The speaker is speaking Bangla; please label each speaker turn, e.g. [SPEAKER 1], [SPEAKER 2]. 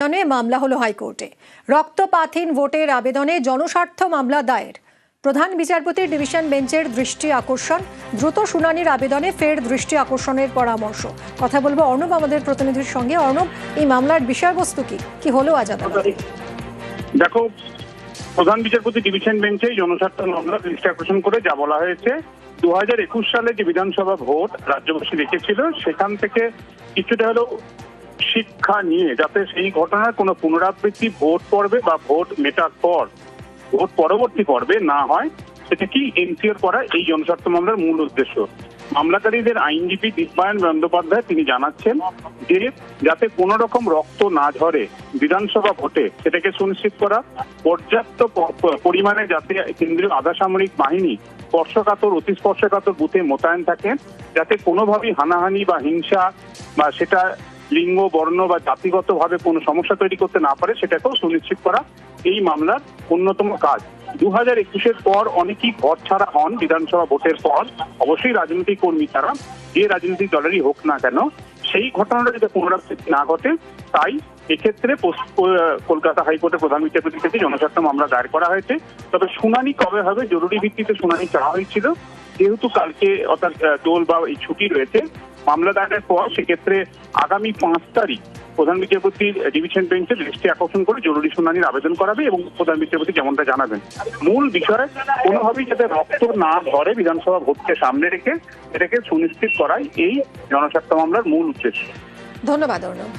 [SPEAKER 1] আবেদনে মামলা হলো হাইকোর্টে। রক্তপাতহীন ভোটের আবেদনে জনস্বার্থ মামলা দায়ের। প্রধান বিচারপতির ডিভিশন বেঞ্চের দৃষ্টি আকর্ষণ, দ্রুত শুনানির আবেদনে ফের দৃষ্টি আকর্ষণের পরামর্শ। কথা বলবো অর্ণব আমাদের প্রতিনিধির সঙ্গে। অর্ণব, এই মামলার বিষয়বস্তু কি হলো আজ আদালতে?
[SPEAKER 2] দেখো, প্রধান বিচারপতি ডিভিশন বেঞ্চে জনস্বার্থ মামলা দৃষ্টি আকর্ষণ করে যা বলা হয়েছে, 2021 সালে যে বিধানসভা ভোট রাজ্যবাসী রেখেছিল, সেখান থেকে কিছুটা হলেও শিক্ষা নিয়ে যাতে সেই ঘটনার কোনো পুনরাবৃত্তি ভোট পর্বে বা ভোট মেটার পর ভোট পরবর্তী পর্বে না হয়, সেটাকেই এনশিওর করা এই জনস্বার্থ মামলার মূল উদ্দেশ্য। মামলাকারীদের আইনজীবী দীপায়ন বন্দ্যোপাধ্যায় তিনি জানাচ্ছেন যে যাতে কোনো রকম রক্ত না ঝরে বিধানসভা ভোটে, সেটাকে সুনিশ্চিত করা, পর্যাপ্ত পরিমাণে যাতে কেন্দ্রীয় আধা সামরিক বাহিনী স্পর্শকাতর অতি স্পর্শকাতর বুথে মোতায়েন থাকে, যাতে কোনোভাবেই হানাহানি বা হিংসা বা সেটা লিঙ্গ, বর্ণ বা জাতিগতভাবে কোনো সমস্যা তৈরি করতে না পারে, সেটাকেও সুনিশ্চিত করা এই মামলার অন্যতম কাজ। 2021 পর অনেকেই ঘর ছাড়া হন বিধানসভা ভোটের পর। অবশ্যই রাজনৈতিক কর্মী ছাড়া যে রাজনৈতিক দলেরই হোক না কেন, সেই ঘটনাটা যাতে পুনরাবৃত্তি না ঘটে, তাই এক্ষেত্রে কলকাতা হাইকোর্টের প্রধান বিচারপতি থেকে জনস্বার্থ মামলা দায়ের করা হয়েছে। তবে শুনানি কবে হবে, জরুরি ভিত্তিতে শুনানি চাওয়া হয়েছিল। যেহেতু কালকে অর্থাৎ দোল বা এই ছুটি রয়েছে মামলা দায়েরের পর, সেক্ষেত্রে আগামী 5 তারিখ প্রধান বিচারপতির ডিভিশন বেঞ্চে দৃষ্টি আকর্ষণ করে জরুরি শুনানির আবেদন করাবে এবং প্রধান বিচারপতি যেমনটা জানাবেন, মূল বিষয় কোনোভাবেই যাতে রক্ত না ধরে বিধানসভা ভোটকে সামনে রেখে এটাকে সুনিশ্চিত করাই এই জনস্বার্থ মামলার মূল উদ্দেশ্য।
[SPEAKER 1] ধন্যবাদ অর্ণব।